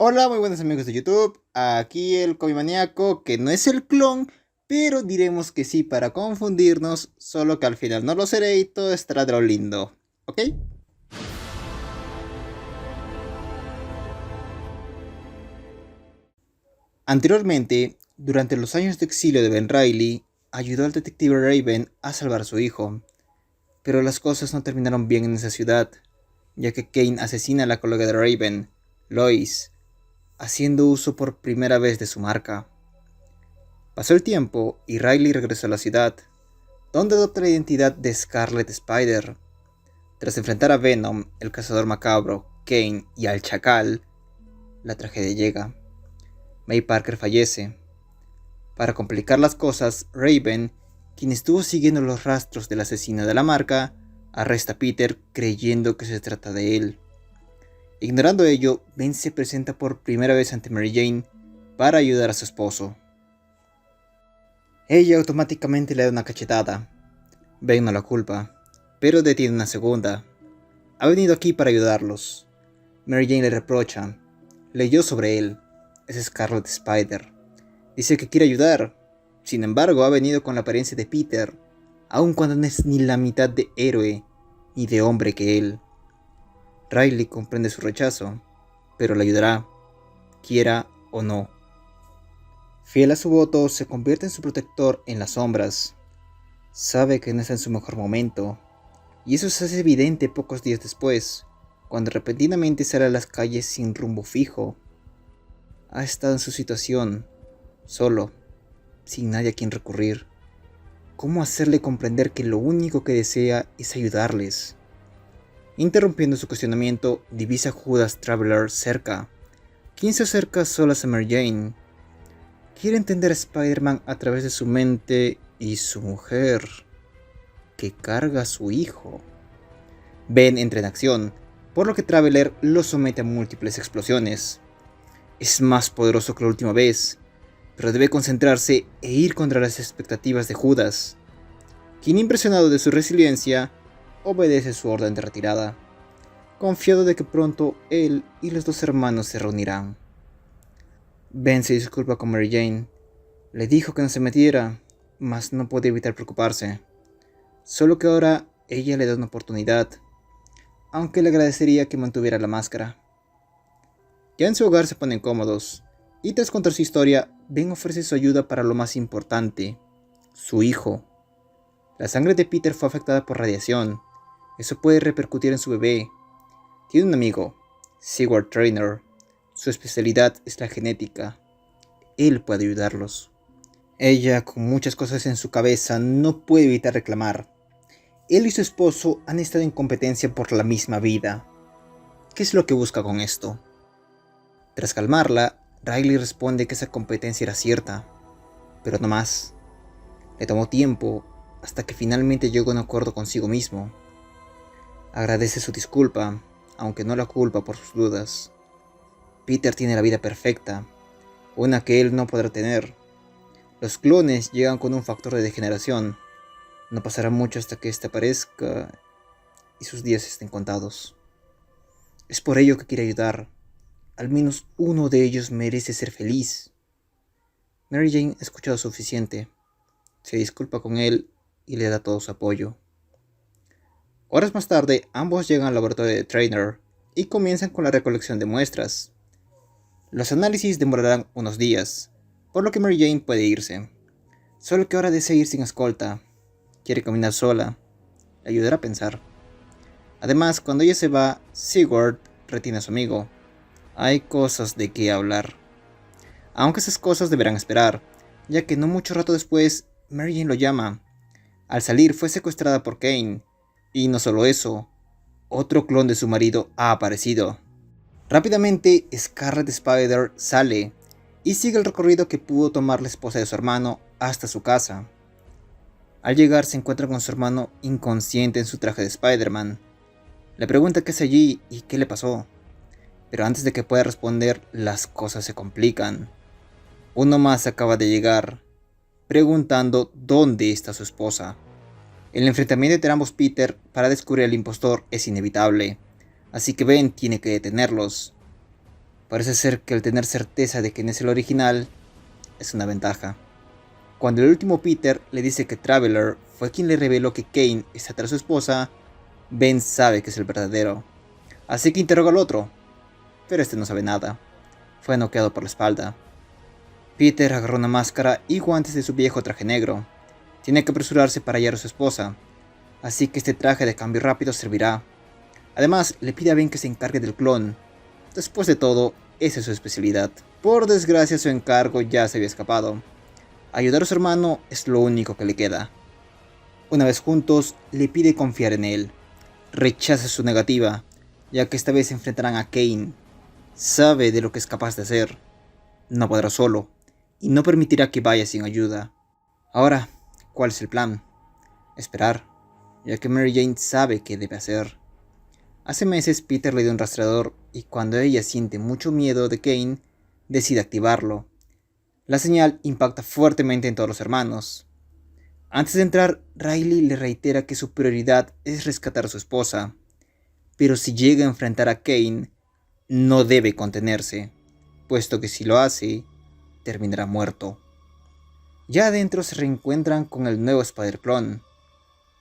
Hola, muy buenos amigos de YouTube. Aquí el Maníaco, que no es el clon, pero diremos que sí para confundirnos, solo que al final no lo seré y todo estará de lo lindo. ¿Ok? Anteriormente, durante los años de exilio de Ben Reilly, ayudó al detective Raven a salvar a su hijo. Pero las cosas no terminaron bien en esa ciudad, ya que Kane asesina a la colega de Raven, Lois, haciendo uso por primera vez de su marca. Pasó el tiempo y Riley regresó a la ciudad, donde adopta la identidad de Scarlet Spider. Tras enfrentar a Venom, el cazador macabro, Kane y al Chacal, la tragedia llega. May Parker fallece. Para complicar las cosas, Raven, quien estuvo siguiendo los rastros del asesino de la marca, arresta a Peter creyendo que se trata de él. Ignorando ello, Ben se presenta por primera vez ante Mary Jane para ayudar a su esposo. Ella automáticamente le da una cachetada. Ben no la culpa, pero detiene una segunda. Ha venido aquí para ayudarlos. Mary Jane le reprocha. Leyó sobre él. Es Scarlet Spider. Dice que quiere ayudar. Sin embargo, ha venido con la apariencia de Peter, aun cuando no es ni la mitad de héroe ni de hombre que él. Riley comprende su rechazo, pero le ayudará, quiera o no. Fiel a su voto, se convierte en su protector en las sombras. Sabe que no está en su mejor momento, y eso se hace evidente pocos días después, cuando repentinamente sale a las calles sin rumbo fijo. Ha estado en su situación, solo, sin nadie a quien recurrir. ¿Cómo hacerle comprender que lo único que desea es ayudarles? Interrumpiendo su cuestionamiento, divisa a Judas Traveler cerca. ¿Quién se acerca solas a Mary Jane? Quiere entender a Spider-Man a través de su mente y su mujer, que carga a su hijo. Ben entra en acción, por lo que Traveler lo somete a múltiples explosiones. Es más poderoso que la última vez, pero debe concentrarse e ir contra las expectativas de Judas, quien, impresionado de su resiliencia, obedece su orden de retirada, confiado de que pronto él y los dos hermanos se reunirán. Ben se disculpa con Mary Jane, le dijo que no se metiera, mas no puede evitar preocuparse, solo que ahora ella le da una oportunidad, aunque le agradecería que mantuviera la máscara. Ya en su hogar se ponen cómodos, y tras contar su historia, Ben ofrece su ayuda para lo más importante, su hijo. La sangre de Peter fue afectada por radiación, eso puede repercutir en su bebé. Tiene un amigo, Sigurd Trainer, su especialidad es la genética, él puede ayudarlos. Ella, con muchas cosas en su cabeza, no puede evitar reclamar. Él y su esposo han estado en competencia por la misma vida. ¿Qué es lo que busca con esto? Tras calmarla, Riley responde que esa competencia era cierta, pero no más. Le tomó tiempo hasta que finalmente llegó a un acuerdo consigo mismo. Agradece su disculpa, aunque no la culpa por sus dudas. Peter tiene la vida perfecta, una que él no podrá tener. Los clones llegan con un factor de degeneración. No pasará mucho hasta que éste aparezca y sus días estén contados. Es por ello que quiere ayudar. Al menos uno de ellos merece ser feliz. Mary Jane ha escuchado suficiente. Se disculpa con él y le da todo su apoyo. Horas más tarde, ambos llegan al laboratorio de Trainer y comienzan con la recolección de muestras. Los análisis demorarán unos días, por lo que Mary Jane puede irse. Solo que ahora desea ir sin escolta. Quiere caminar sola. Le ayudará a pensar. Además, cuando ella se va, Sigurd retiene a su amigo. Hay cosas de qué hablar. Aunque esas cosas deberán esperar, ya que no mucho rato después, Mary Jane lo llama. Al salir fue secuestrada por Kane, y no solo eso, otro clon de su marido ha aparecido. Rápidamente, Scarlet Spider sale y sigue el recorrido que pudo tomar la esposa de su hermano hasta su casa. Al llegar se encuentra con su hermano inconsciente en su traje de Spider-Man. Le pregunta qué hace allí y qué le pasó, pero antes de que pueda responder, las cosas se complican. Uno más acaba de llegar, preguntando dónde está su esposa. El enfrentamiento entre ambos Peter para descubrir al impostor es inevitable, así que Ben tiene que detenerlos. Parece ser que el tener certeza de quién es el original es una ventaja. Cuando el último Peter le dice que Traveler fue quien le reveló que Kane está tras su esposa, Ben sabe que es el verdadero. Así que interroga al otro, pero este no sabe nada. Fue noqueado por la espalda. Peter agarró una máscara y guantes de su viejo traje negro. Tiene que apresurarse para hallar a su esposa, así que este traje de cambio rápido servirá. Además, le pide a Ben que se encargue del clon. Después de todo, esa es su especialidad. Por desgracia, su encargo ya se había escapado. Ayudar a su hermano es lo único que le queda. Una vez juntos, le pide confiar en él. Rechaza su negativa, ya que esta vez se enfrentarán a Kane. Sabe de lo que es capaz de hacer. No podrá solo, y no permitirá que vaya sin ayuda. Ahora, ¿cuál es el plan? Esperar, ya que Mary Jane sabe qué debe hacer. Hace meses Peter le dio un rastreador, y cuando ella siente mucho miedo de Kane, decide activarlo. La señal impacta fuertemente en todos los hermanos. Antes de entrar, Riley le reitera que su prioridad es rescatar a su esposa, pero si llega a enfrentar a Kane, no debe contenerse, puesto que si lo hace, terminará muerto. Ya adentro se reencuentran con el nuevo Spider-Clone.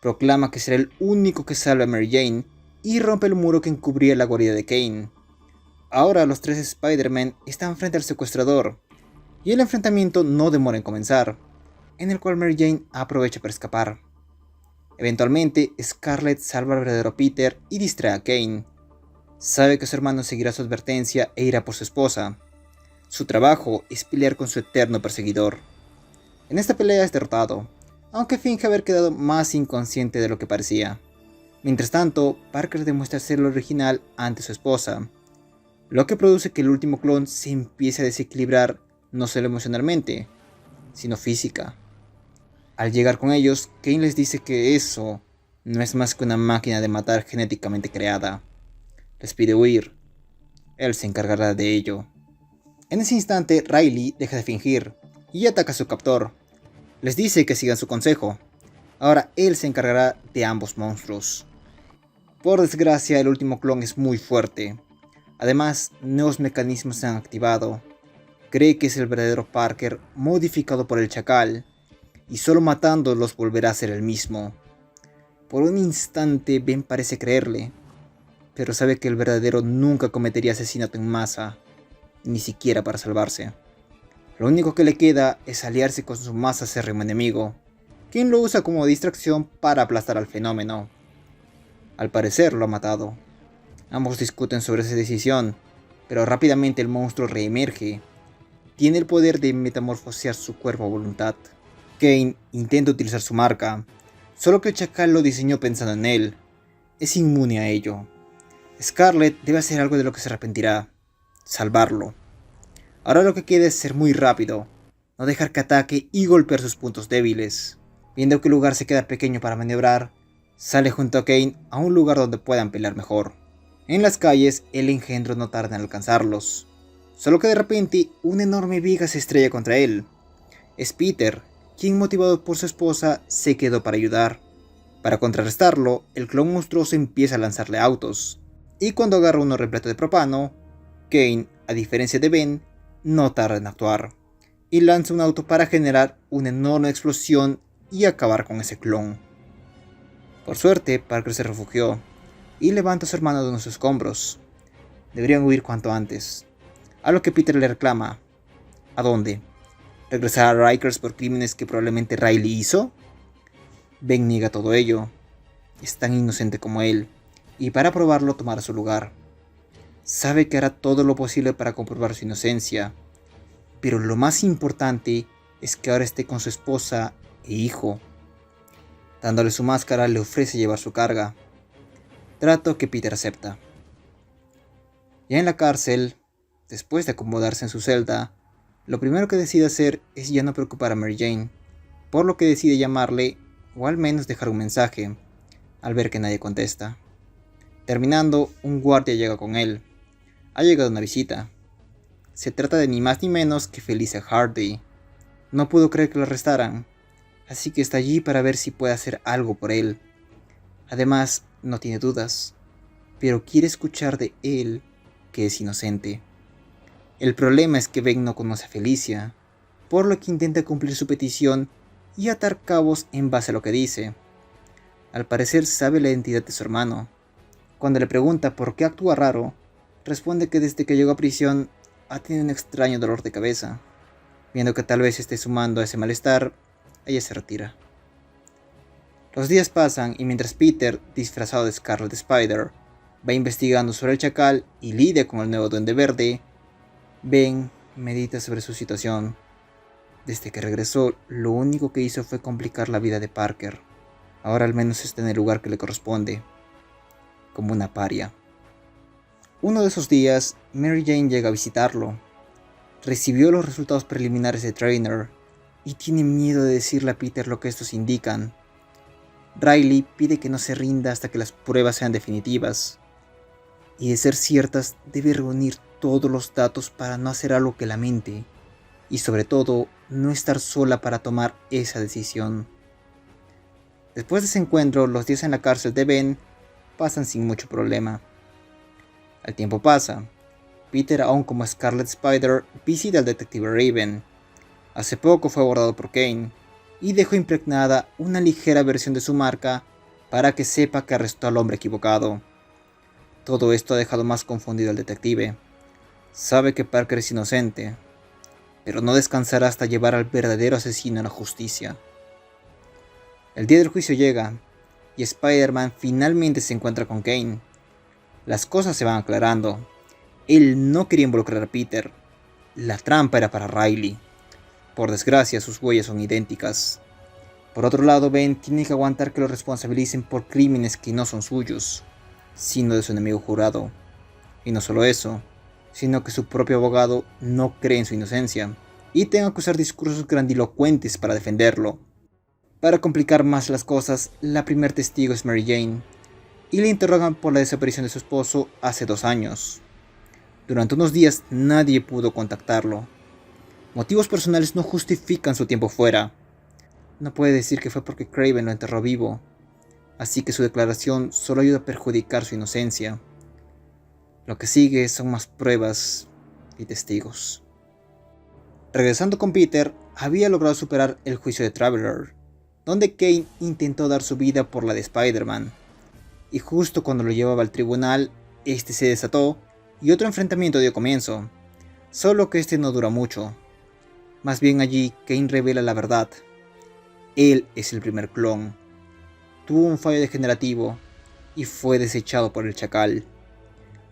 Proclama que será el único que salve a Mary Jane y rompe el muro que encubría la guarida de Kane. Ahora los tres Spider-Man están frente al secuestrador, y el enfrentamiento no demora en comenzar, en el cual Mary Jane aprovecha para escapar. Eventualmente, Scarlet salva al verdadero Peter y distrae a Kane. Sabe que su hermano seguirá su advertencia e irá por su esposa. Su trabajo es pelear con su eterno perseguidor. En esta pelea es derrotado, aunque finge haber quedado más inconsciente de lo que parecía. Mientras tanto, Parker demuestra ser el original ante su esposa, lo que produce que el último clon se empiece a desequilibrar no solo emocionalmente, sino física. Al llegar con ellos, Kane les dice que eso no es más que una máquina de matar genéticamente creada. Les pide huir. Él se encargará de ello. En ese instante, Riley deja de fingir y ataca a su captor. Les dice que sigan su consejo. Ahora él se encargará de ambos monstruos. Por desgracia, el último clon es muy fuerte. Además, nuevos mecanismos se han activado. Cree que es el verdadero Parker modificado por el Chacal, y solo matándolos volverá a ser el mismo. Por un instante, Ben parece creerle, pero sabe que el verdadero nunca cometería asesinato en masa, ni siquiera para salvarse. Lo único que le queda es aliarse con su más acérrimo enemigo, quien lo usa como distracción para aplastar al fenómeno. Al parecer lo ha matado. Ambos discuten sobre esa decisión, pero rápidamente el monstruo reemerge. Tiene el poder de metamorfosear su cuerpo a voluntad. Kane intenta utilizar su marca, solo que el Chacal lo diseñó pensando en él. Es inmune a ello. Scarlet debe hacer algo de lo que se arrepentirá: salvarlo. Ahora lo que queda es ser muy rápido, no dejar que ataque y golpear sus puntos débiles. Viendo que el lugar se queda pequeño para maniobrar, sale junto a Kane a un lugar donde puedan pelear mejor. En las calles, el engendro no tarda en alcanzarlos, solo que de repente una enorme viga se estrella contra él. Es Peter, quien motivado por su esposa se quedó para ayudar. Para contrarrestarlo, el clon monstruoso empieza a lanzarle autos, y cuando agarra uno repleto de propano, Kane, a diferencia de Ben, no tarda en actuar, y lanza un auto para generar una enorme explosión y acabar con ese clon. Por suerte, Parker se refugió, y levanta a su hermano de unos escombros. Deberían huir cuanto antes, a lo que Peter le reclama. ¿A dónde? ¿Regresar a Rikers por crímenes que probablemente Riley hizo? Ben niega todo ello. Es tan inocente como él, y para probarlo tomará su lugar. Sabe que hará todo lo posible para comprobar su inocencia, pero lo más importante es que ahora esté con su esposa e hijo. Dándole su máscara, le ofrece llevar su carga, trato que Peter acepta. Ya en la cárcel, después de acomodarse en su celda, lo primero que decide hacer es ya no preocupar a Mary Jane, por lo que decide llamarle, o al menos dejar un mensaje, al ver que nadie contesta. Terminando, un guardia llega con él. Ha llegado una visita. Se trata de ni más ni menos que Felicia Hardy. No pudo creer que lo arrestaran, así que está allí para ver si puede hacer algo por él. Además, no tiene dudas, pero quiere escuchar de él que es inocente. El problema es que Ben no conoce a Felicia, por lo que intenta cumplir su petición y atar cabos en base a lo que dice. Al parecer sabe la identidad de su hermano. Cuando le pregunta por qué actúa raro, responde que desde que llegó a prisión ha tenido un extraño dolor de cabeza. Viendo que tal vez esté sumando a ese malestar, ella se retira. Los días pasan y mientras Peter, disfrazado de Scarlet Spider, va investigando sobre el chacal y lidia con el nuevo Duende Verde, Ben medita sobre su situación. Desde que regresó, lo único que hizo fue complicar la vida de Parker. Ahora al menos está en el lugar que le corresponde, como una paria. Uno de esos días, Mary Jane llega a visitarlo. Recibió los resultados preliminares de Trainer y tiene miedo de decirle a Peter lo que estos indican. Riley pide que no se rinda hasta que las pruebas sean definitivas, y de ser ciertas debe reunir todos los datos para no hacer algo que lamente, y sobre todo no estar sola para tomar esa decisión. Después de ese encuentro, los días en la cárcel de Ben pasan sin mucho problema. El tiempo pasa. Peter, aún como Scarlet Spider, visita al detective Raven. Hace poco fue abordado por Kane y dejó impregnada una ligera versión de su marca para que sepa que arrestó al hombre equivocado. Todo esto ha dejado más confundido al detective. Sabe que Parker es inocente, pero no descansará hasta llevar al verdadero asesino a la justicia. El día del juicio llega, y Spider-Man finalmente se encuentra con Kane. Las cosas se van aclarando. Él no quería involucrar a Peter. La trampa era para Riley. Por desgracia, sus huellas son idénticas. Por otro lado, Ben tiene que aguantar que lo responsabilicen por crímenes que no son suyos, sino de su enemigo jurado. Y no solo eso, sino que su propio abogado no cree en su inocencia, y tenga que usar discursos grandilocuentes para defenderlo. Para complicar más las cosas, la primer testigo es Mary Jane, y le interrogan por la desaparición de su esposo hace 2 años. Durante unos días nadie pudo contactarlo. Motivos personales no justifican su tiempo fuera. No puede decir que fue porque Kraven lo enterró vivo, así que su declaración solo ayuda a perjudicar su inocencia. Lo que sigue son más pruebas y testigos. Regresando con Peter, había logrado superar el juicio de Traveler, donde Kane intentó dar su vida por la de Spider-Man, y justo cuando lo llevaba al tribunal, este se desató y otro enfrentamiento dio comienzo, solo que este no dura mucho. Más bien allí, Kane revela la verdad. Él es el primer clon. Tuvo un fallo degenerativo y fue desechado por el chacal.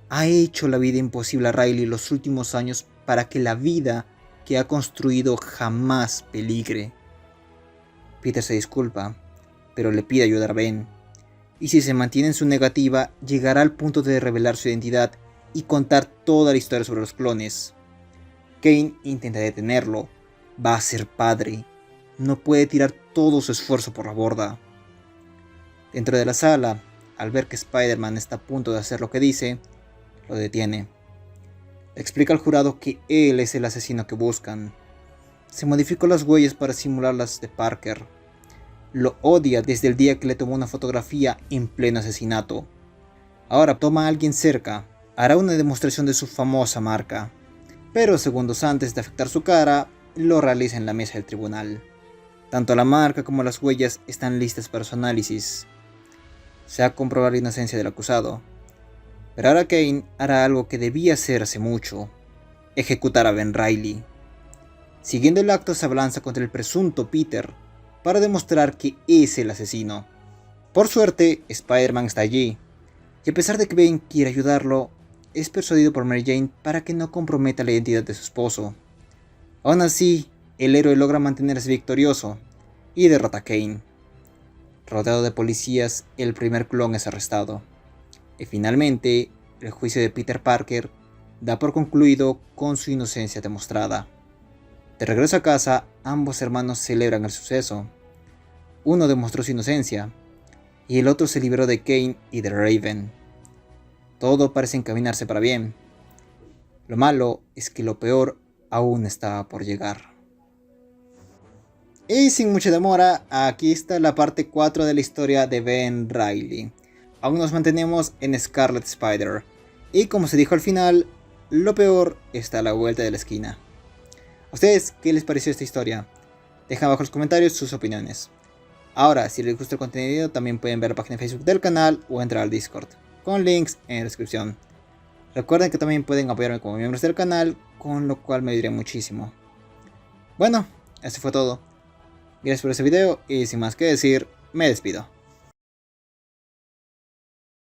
Ha hecho la vida imposible a Riley los últimos años para que la vida que ha construido jamás peligre. Peter se disculpa, pero le pide ayudar a Ben. Y si se mantiene en su negativa, llegará al punto de revelar su identidad y contar toda la historia sobre los clones. Kane intenta detenerlo. Va a ser padre. No puede tirar todo su esfuerzo por la borda. Dentro de la sala, al ver que Spider-Man está a punto de hacer lo que dice, lo detiene. Le explica al jurado que él es el asesino que buscan. Se modificó las huellas para simular las de Parker. Lo odia desde el día que le tomó una fotografía en pleno asesinato. Ahora toma a alguien cerca. Hará una demostración de su famosa marca. Pero segundos antes de afectar su cara, lo realiza en la mesa del tribunal. Tanto la marca como las huellas están listas para su análisis. Se ha a comprobar la inocencia del acusado. Pero ahora Kane hará algo que debía hacer hace mucho: ejecutar a Ben Riley. Siguiendo el acto, se abalanza contra el presunto Peter para demostrar que es el asesino. Por suerte, Spider-Man está allí, y a pesar de que Ben quiere ayudarlo, es persuadido por Mary Jane para que no comprometa la identidad de su esposo. Aún así, el héroe logra mantenerse victorioso y derrota a Kane. Rodeado de policías, el primer clon es arrestado. Y finalmente, el juicio de Peter Parker da por concluido con su inocencia demostrada. De regreso a casa, ambos hermanos celebran el suceso. Uno demostró su inocencia, y el otro se liberó de Kane y de Raven. Todo parece encaminarse para bien. Lo malo es que lo peor aún está por llegar. Y sin mucha demora, aquí está la parte 4 de la historia de Ben Riley. Aún nos mantenemos en Scarlet Spider. Y como se dijo al final, lo peor está a la vuelta de la esquina. ¿A ustedes qué les pareció esta historia? Dejen abajo en los comentarios sus opiniones. Ahora, si les gusta el contenido, también pueden ver la página de Facebook del canal o entrar al Discord, con links en la descripción. Recuerden que también pueden apoyarme como miembros del canal, con lo cual me ayudaría muchísimo. Bueno, eso fue todo. Gracias por este video y sin más que decir, me despido.